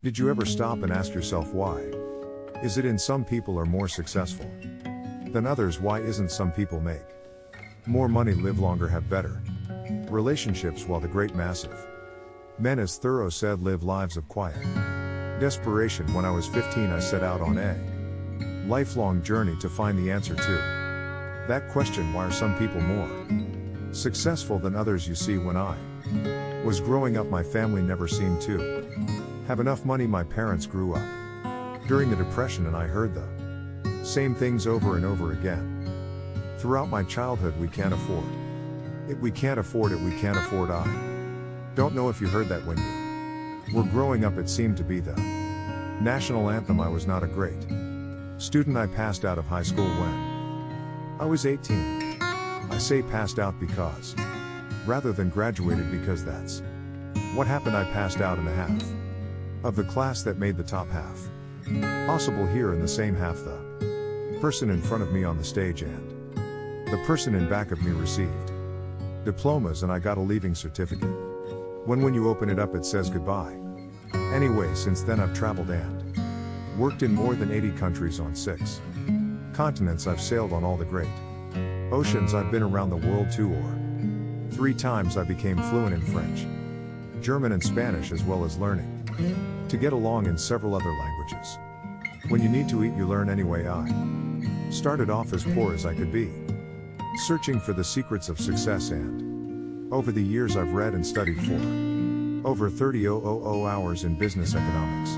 Did you ever stop and ask yourself why? Is it in some people are more successful than others? Why isn't some people make more money, live longer, have better relationships, while the great massive men, as Thoreau said, live lives of quiet desperation? When I was 15, I set out on a lifelong journey to find the answer to that question: why are some people more successful than others? You see, when I was growing up, my family never seemed to have enough money. My parents grew up during the Depression, and I heard the same things over and over again throughout my childhood. We can't afford it, we can't afford it, we can't afford. I don't know if you heard that when you were growing up. It seemed to be the national anthem. I was not a great student. I passed out of high school when I was 18. I say passed out because, rather than graduated, because that's what happened. I passed out in the half of the class that made the top half possible. Here in the same half, the person in front of me on the stage and the person in back of me received diplomas, and I got a leaving certificate. When you open it up, it says goodbye. Anyway, since then I've traveled and worked in more than 80 countries on 6 continents. I've sailed on all the great oceans. I've been around the world 2 or 3 times. I became fluent in French, German, and Spanish, as well as learning to get along in several other languages. When you need to eat, you learn anyway. I started off as poor as I could be, searching for the secrets of success, and over the years I've read and studied for over 30,000 hours in business, economics,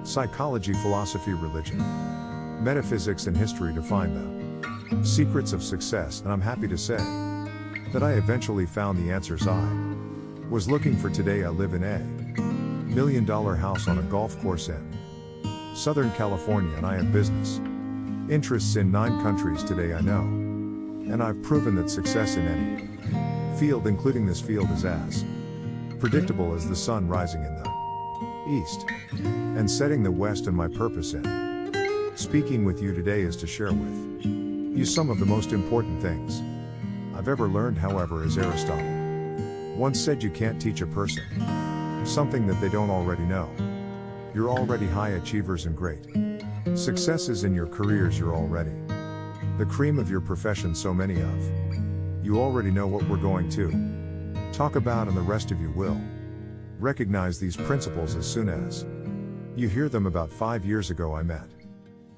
psychology, philosophy, religion, metaphysics, and history to find the secrets of success, and I'm happy to say that I eventually found the answers I was looking for. Today I live in a $1 million house on a golf course in Southern California, and I have business interests in 9 countries. Today I know, and I've proven that success in any field, including this field, is as predictable as the sun rising in the east and setting the west. And my purpose in speaking with you today is to share with you some of the most important things I've ever learned. However, as Aristotle once said, you can't teach a person something that they don't already know. You're already high achievers and great successes in your careers. You're already the cream of your profession. So many of you already know what we're going to talk about, and the rest of you will recognize these principles as soon as you hear them. About 5 years ago, I met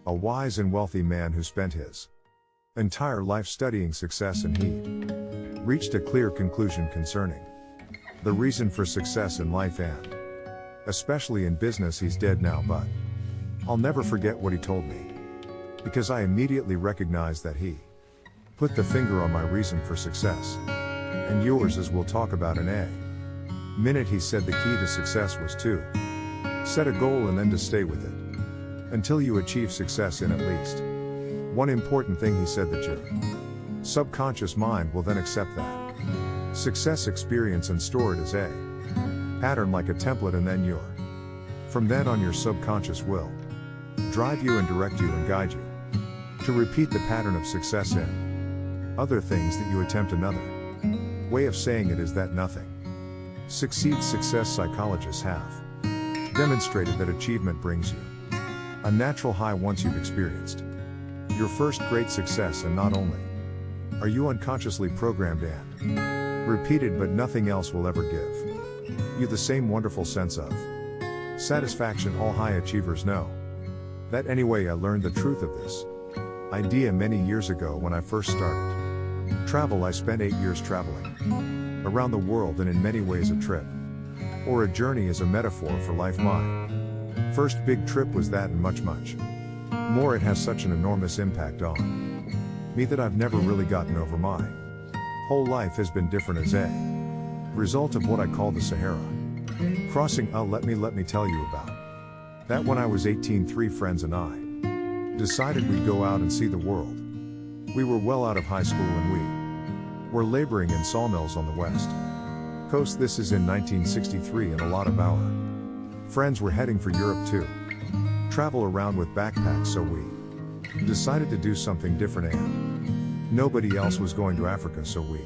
a wise and wealthy man who spent his entire life studying success, and he reached a clear conclusion concerning the reason for success in life, and especially in business. He's dead now, but I'll never forget what he told me, because I immediately recognized that he put the finger on my reason for success, and yours, as we'll talk about in a minute. He said the key to success was to set a goal and then to stay with it until you achieve success in at least one important thing. He said that your subconscious mind will then accept that success experience and store it as a pattern, like a template, and then from then on, your subconscious will drive you and direct you and guide you to repeat the pattern of success in other things that you attempt. Another way of saying it is that nothing succeeds. Success psychologists have demonstrated that achievement brings you a natural high once you've experienced your first great success, and not only are you unconsciously programmed and repeated, but nothing else will ever give you the same wonderful sense of satisfaction. All high achievers know that. Anyway, I learned the truth of this idea many years ago when I first started travel. I spent 8 years traveling around the world, and in many ways a trip or a journey is a metaphor for life. My first big trip was that, and much more. It has such an enormous impact on me that I've never really gotten over. My whole life has been different as a result of what I call the Sahara Crossing. Let me tell you about that. When I was 18, 3 friends and I decided we'd go out and see the world. We were well out of high school, and we were laboring in sawmills on the west coast. This is in 1963, and a lot of our friends were heading for Europe to travel around with backpacks. So we decided to do something different, and nobody else was going to Africa, so we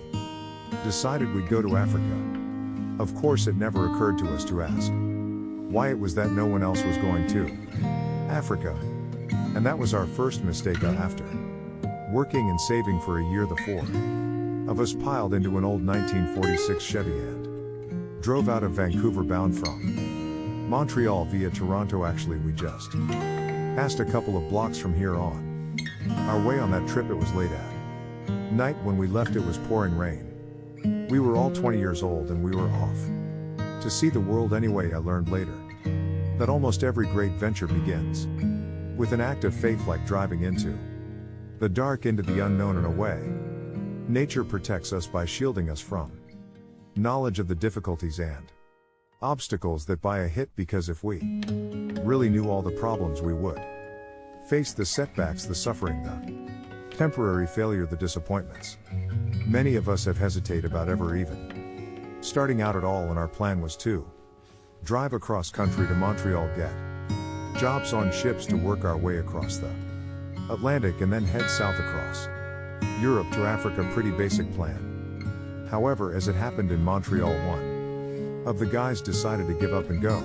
decided we'd go to Africa. Of course, it never occurred to us to ask Why it was that no one else was going to Africa. And that was our first mistake after working and saving for a year. The four of us piled into an old 1946 Chevy and drove out of Vancouver bound from Montreal via Toronto. Actually, we just passed a couple of blocks from here on our way on that trip. It was late at night when we left. It was pouring rain. We were all 20 years old and we were off to see the world. Anyway, I learned later that almost every great venture begins with an act of faith, like driving into the dark, into the unknown. In a way, nature protects us by shielding us from knowledge of the difficulties and obstacles that buy a hit, because if we really knew all the problems we would face, the setbacks, the suffering, the temporary failure, the disappointments, many of us have hesitated about ever even starting out at all. And our plan was to drive across country to Montreal, get jobs on ships, to work our way across the Atlantic, and then head south across Europe to Africa. Pretty basic plan. However, as it happened in Montreal, one of the guys decided to give up and go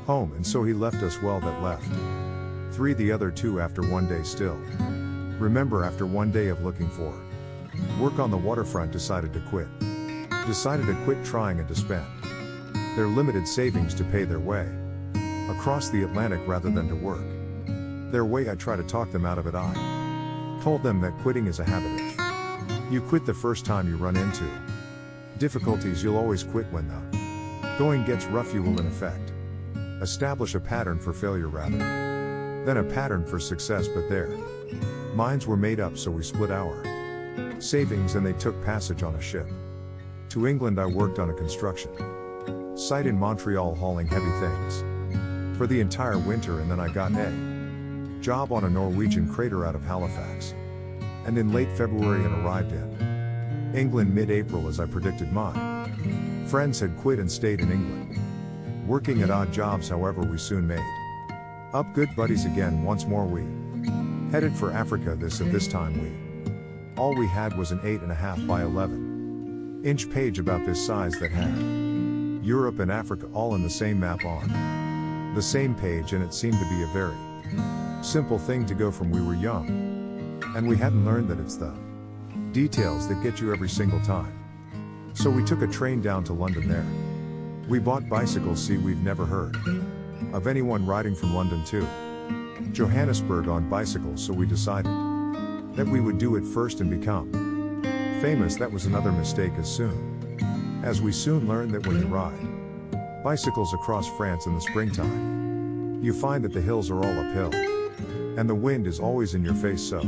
home, and so he left us. Well, that left three. The other two, after one day, still remember, after one day of looking for work on the waterfront, decided to quit trying and to spend their limited savings to pay their way across the Atlantic rather than to work their way. I tried to talk them out of it. I told them that quitting is a habit. If you quit the first time you run into difficulties, you'll always quit when the going gets rough. You will in effect establish a pattern for failure rather than a pattern for success. But their minds were made up, so we split our savings and they took passage on a ship to England. I worked on a construction site in Montreal, hauling heavy things for the entire winter, and then I got a job on a Norwegian crater out of Halifax, and in late February, and arrived in England mid-April. As I predicted, my friends had quit and stayed in England, working at odd jobs. However, we soon made up good buddies again. Once more we headed for Africa. This time all we had was an 8.5 by 11-inch page about this size that had Europe and Africa all in the same map on the same page, and it seemed to be a very simple thing to go from. We were young, and we hadn't learned that it's the details that get you every single time. So we took a train down to London. There we bought bicycles. See, we've never heard of anyone riding from London to Johannesburg on bicycles, so we decided that we would do it first and become famous. That was another mistake, as we soon learned that when you ride bicycles across France in the springtime, you find that the hills are all uphill and the wind is always in your face. So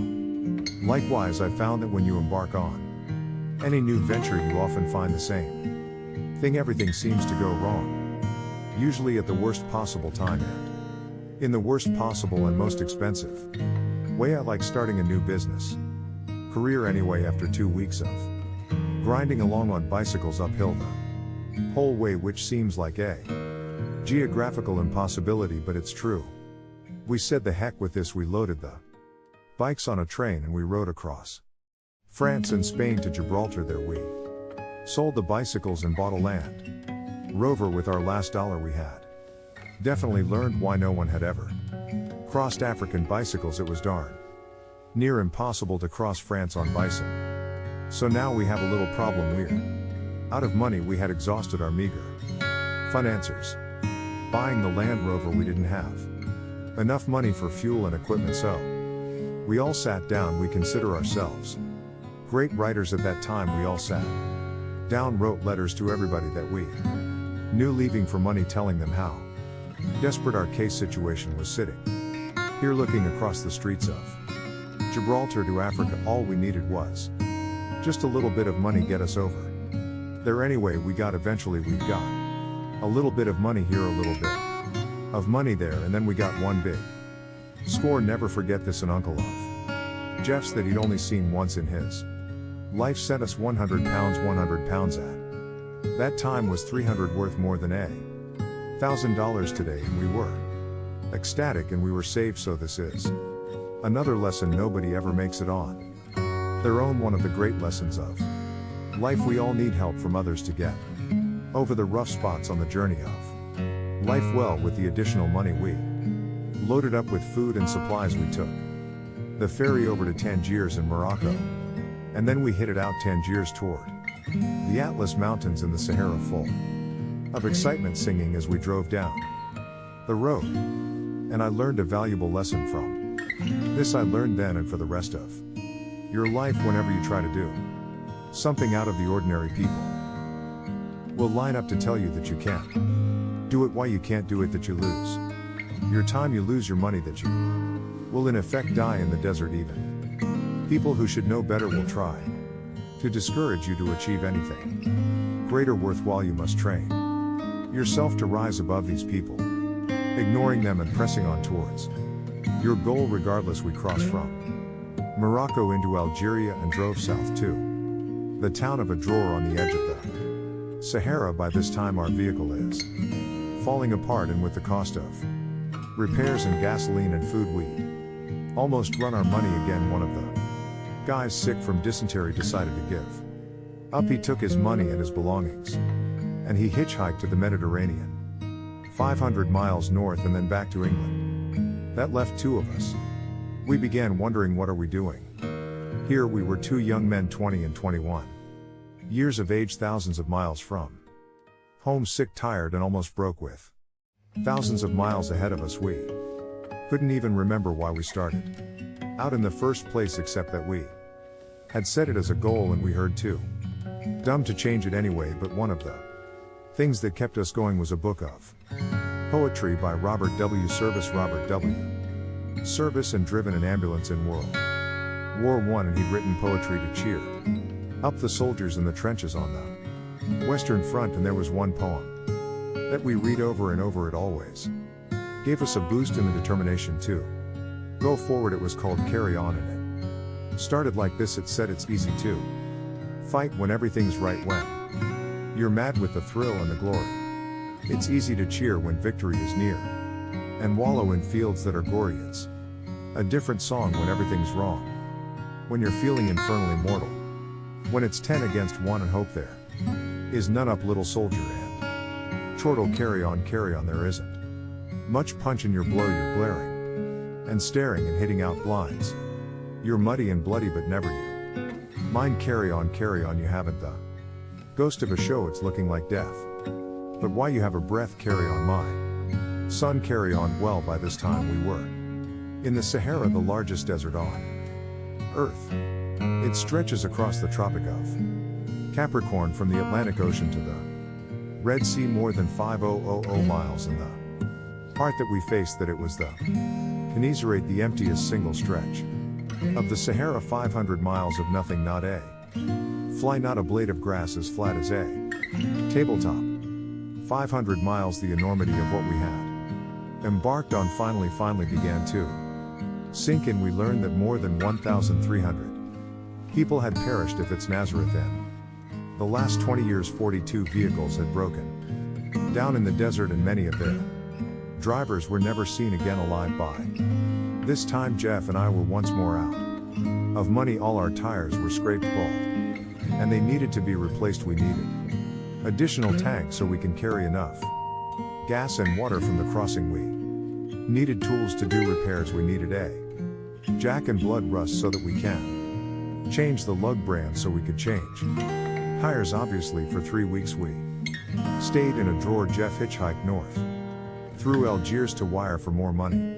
likewise, I found that when you embark on any new venture, you often find the same thing. Everything seems to go wrong, usually at the worst possible time and in the worst possible and most expensive way. I like starting a new business career anyway. After 2 weeks of grinding along on bicycles uphill the whole way, which seems like a geographical impossibility, but it's true, we said the heck with this. We loaded the bikes on a train and we rode across France and Spain to Gibraltar. There we sold the bicycles and bought a Land Rover with our last dollar we had. Definitely learned why no one had ever crossed African bicycles. It was darn near impossible to cross France on bison. So now we have a little problem. We're out of money. We had exhausted our meager financiers buying the Land Rover. We didn't have enough money for fuel and equipment, so we all sat down. We consider ourselves great writers at that time. We all sat down, wrote letters to everybody that we knew, leaving for money, telling them how desperate our case situation was. Sitting here looking across the streets of Gibraltar to Africa, all we needed was just a little bit of money, get us over there. Anyway, we got eventually. We got a little bit of money here, a little bit of money there, and then we got one big score. Never forget this. An uncle of Jeff's that he'd only seen once in his life sent us £100. £100 at that time was 300, worth more than $1,000 today, and we were ecstatic and we were saved. So this is another lesson: nobody ever makes it on their own. One of the great lessons of life. We all need help from others to get over the rough spots on the journey of Life well with the additional money we loaded up with food and supplies. We took the ferry over to Tangiers in Morocco. And then we hit it out Tangiers toward the Atlas Mountains in the Sahara, full of excitement, singing as we drove down the road. And I learned a valuable lesson from this. I learned then and for the rest of your life, whenever you try to do something out of the ordinary, people will line up to tell you that you can't do it. Why you can't do it? That you lose your time, you lose your money, that you will in effect die in the desert. Even people who should know better will try to discourage you to achieve anything greater worthwhile. You must train yourself to rise above these people, ignoring them and pressing on towards your goal regardless. We crossed from Morocco into Algeria and drove south to the town of Adrour on the edge of the Sahara. By this time our vehicle is falling apart, and with the cost of repairs and gasoline and food, we'd almost run our money again. One of the guys, sick from dysentery, decided to give up. He took his money and his belongings, and he hitchhiked to the Mediterranean, 500 miles north and then back to England. That left two of us. We began wondering, what are we doing here? We were two young men, 20 and 21 years of age, thousands of miles from home, sick, tired, and almost broke, with thousands of miles ahead of us. We couldn't even remember why we started out in the first place, except that we had set it as a goal, and we heard too dumb to change it anyway. But one of the things that kept us going was a book of poetry by Robert W. Service. Robert W. Service and driven an ambulance in World War I, and he'd written poetry to cheer up the soldiers in the trenches on the Western Front. And there was one poem that we read over and over. It always gave us a boost in the determination to go forward. It was called Carry On, and it started like this. It said, it's easy to fight when everything's right, when you're mad with the thrill and the glory. It's easy to cheer when victory is near, and wallow in fields that are gory. It's a different song when everything's wrong, when you're feeling infernally mortal, when it's 10 against 1 and hope there is none. Up, little soldier, and chortle, carry on, there isn't much punch in your blow. You're glaring and staring and hitting out blinds. You're muddy and bloody, but never you mind. Carry on, you haven't the ghost of a show. It's looking like death, but why, you have a breath. Carry on, my son, carry on. Well, by this time we were in the Sahara, the largest desert on Earth. It stretches across the Tropic of Capricorn from the Atlantic Ocean to the Red Sea, more than 5,000 miles. In the part that we faced, that it was the Kneseret, the emptiest single stretch of the Sahara, 500 miles of nothing, not a fly, not a blade of grass, as flat as a tabletop. 500 miles, the enormity of what we had embarked on finally began to sink in. We learned that more than 1,300 people had perished if it's Nazareth. In the last 20 years, 42 vehicles had broken down in the desert, and many of their drivers were never seen again alive. By this time, Jeff and I were once more out of money. All our tires were scraped bald, and they needed to be replaced. We needed additional tanks so we can carry enough gas and water from the crossing. We needed tools to do repairs. We needed a jack and blood rust so that we can change the lug brand, so we could change tires. Obviously, for 3 weeks we stayed in Adrour. Jeff hitchhiked north through Algiers to Wire for more money,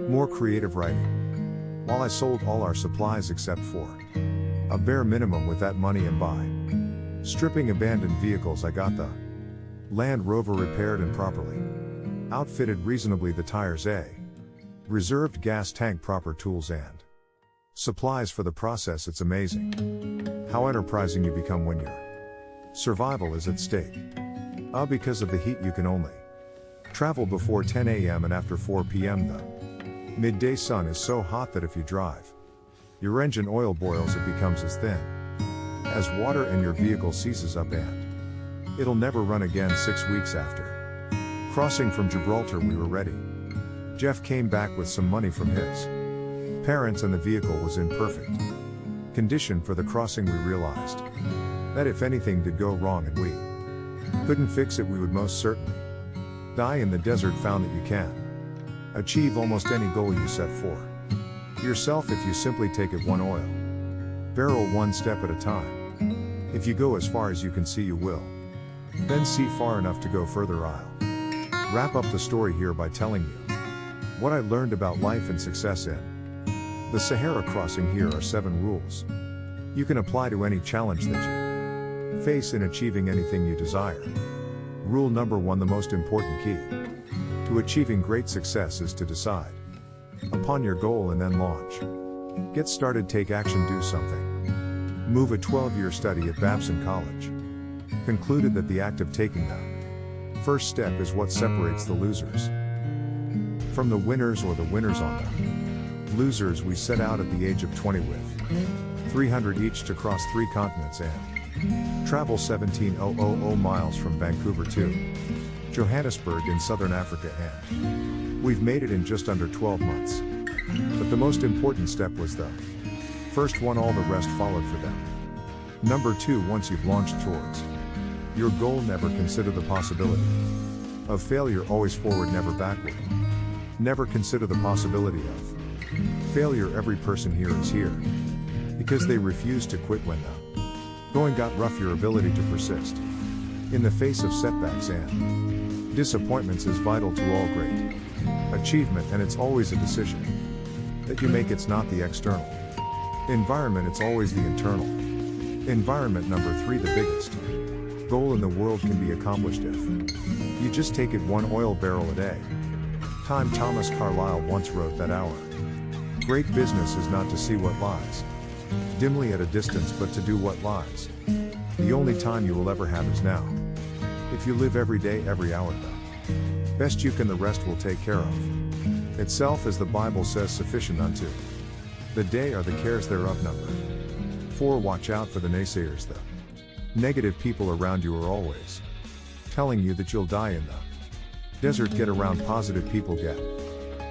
more creative writing, while I sold all our supplies except for a bare minimum with that money. And by stripping abandoned vehicles, I got the Land Rover repaired and properly outfitted, reasonably, the tires, a reserved gas tank, proper tools and supplies for the process. It's amazing how enterprising you become when your survival is at stake. Because of the heat, you can only travel before 10 a.m. and after 4 p.m. The midday sun is so hot that if you drive, your engine oil boils. It becomes as thin as water, and your vehicle seizes up, and it'll never run again. 6 weeks after crossing from Gibraltar, we were ready. Jeff came back with some money from his parents, and the vehicle was in perfect condition for the crossing. We realized that if anything did go wrong and we couldn't fix it, we would most certainly Die in the desert found that you can achieve almost any goal you set for yourself if you simply take it one oil barrel one step at a time. If you go as far as you can see, you will then see far enough to go further. I'll wrap up the story here by telling you what I learned about life and success in the Sahara Crossing. Here are 7 rules you can apply to any challenge that you face in achieving anything you desire. Rule number 1: the most important key to achieving great success is to decide upon your goal and then launch. Get started, take action, do something. Move. A 12-year study at Babson College concluded that the act of taking the first step is what separates the losers from the winners, or the winners on the losers. We set out at the age of 20 with 300 each to cross 3 continents and travel 17,000 miles from Vancouver to Johannesburg in southern Africa, and we've made it in just under 12 months. But the most important step was the first one. All the rest followed for them. Number 2: once you've launched towards your goal, never consider the possibility of failure. Always forward, never backward. Never consider the possibility of failure. Every person here is here because they refused to quit when the going got rough. Your ability to persist in the face of setbacks and disappointments is vital to all great achievement, and it's always a decision that you make. It's not the external environment, it's always the internal environment. Number 3: the biggest goal in the world can be accomplished if you just take it one oil barrel a day. Time. Thomas Carlyle once wrote that our great business is not to see what lies dimly at a distance, but to do what lies. The only time you will ever have is now. If you live every day, every hour, the best you can, the rest will take care of itself. As the Bible says, sufficient unto the day are the cares thereof. Number 4: watch out for the naysayers. The negative people around you are always telling you that you'll die in the desert. Get around positive people, get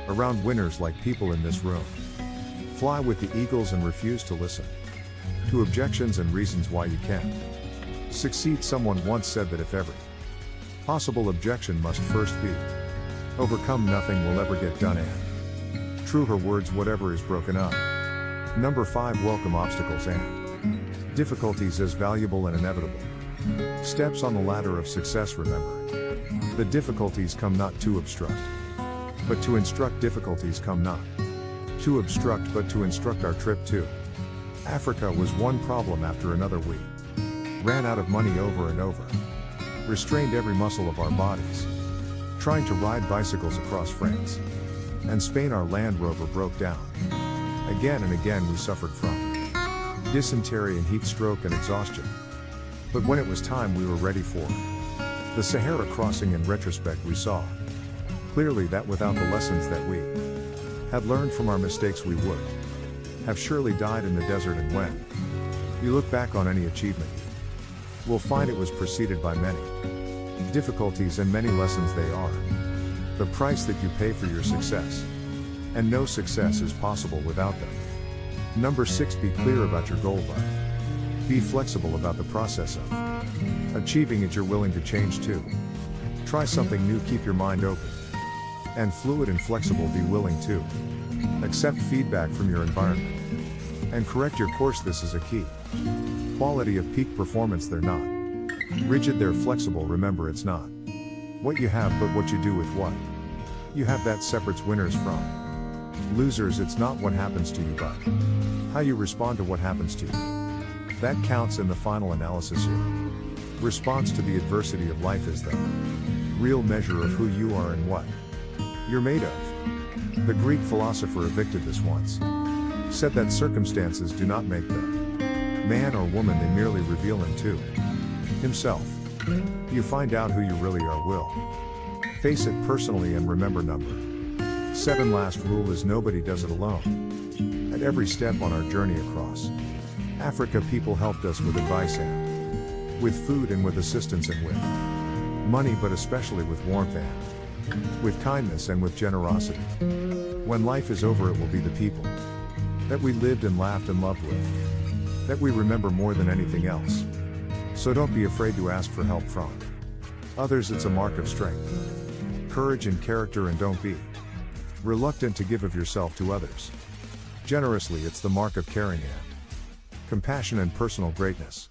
around winners like people in this room. Fly with the eagles and refuse to listen to objections and reasons why you can't succeed. Someone once said that if every possible objection must first be overcome, nothing will ever get done. And true, her words. Whatever is broken up. Number 5: welcome obstacles and difficulties as valuable and inevitable steps on the ladder of success. Remember, the difficulties come not to obstruct, but to instruct. Difficulties come not to obstruct, but to instruct. Our trip to Africa was one problem after another. We ran out of money over and over, restrained every muscle of our bodies, trying to ride bicycles across France and Spain. Our Land Rover broke down again and again. We suffered from dysentery and heat stroke and exhaustion. But when it was time, we were ready for the Sahara Crossing. In retrospect, we saw clearly that without the lessons that we had learned from our mistakes, we would have surely died in the desert. And when you look back on any achievement, you will find it was preceded by many difficulties and many lessons. They are the price that you pay for your success, and no success is possible without them. Number 6: be clear about your goal, but be flexible about the process of achieving it. You're willing to change too. Try something new. Keep your mind open and fluid and flexible. Be willing to accept feedback from your environment and correct your course. This is a key quality of peak performance. They're not rigid, they're flexible. Remember, it's not what you have, but what you do with what you have that separates winners from losers. It's not what happens to you, but how you respond to what happens to you that counts in the final analysis. Your response to the adversity of life is the real measure of who you are and what you're made of. The Greek philosopher Epictetus once said that circumstances do not make the man or woman, they merely reveal him to himself. You find out who you really are, will face it personally. And remember, number 7: last rule is nobody does it alone. At every step on our journey across Africa, people helped us with advice and with food and with assistance and with money, but especially with warmth and with kindness and with generosity. When life is over, it will be the people that we lived and laughed and loved with that we remember more than anything else. So don't be afraid to ask for help from others. It's a mark of strength. Courage and character, and don't be reluctant to give of yourself to others generously. It's the mark of caring and compassion and personal greatness.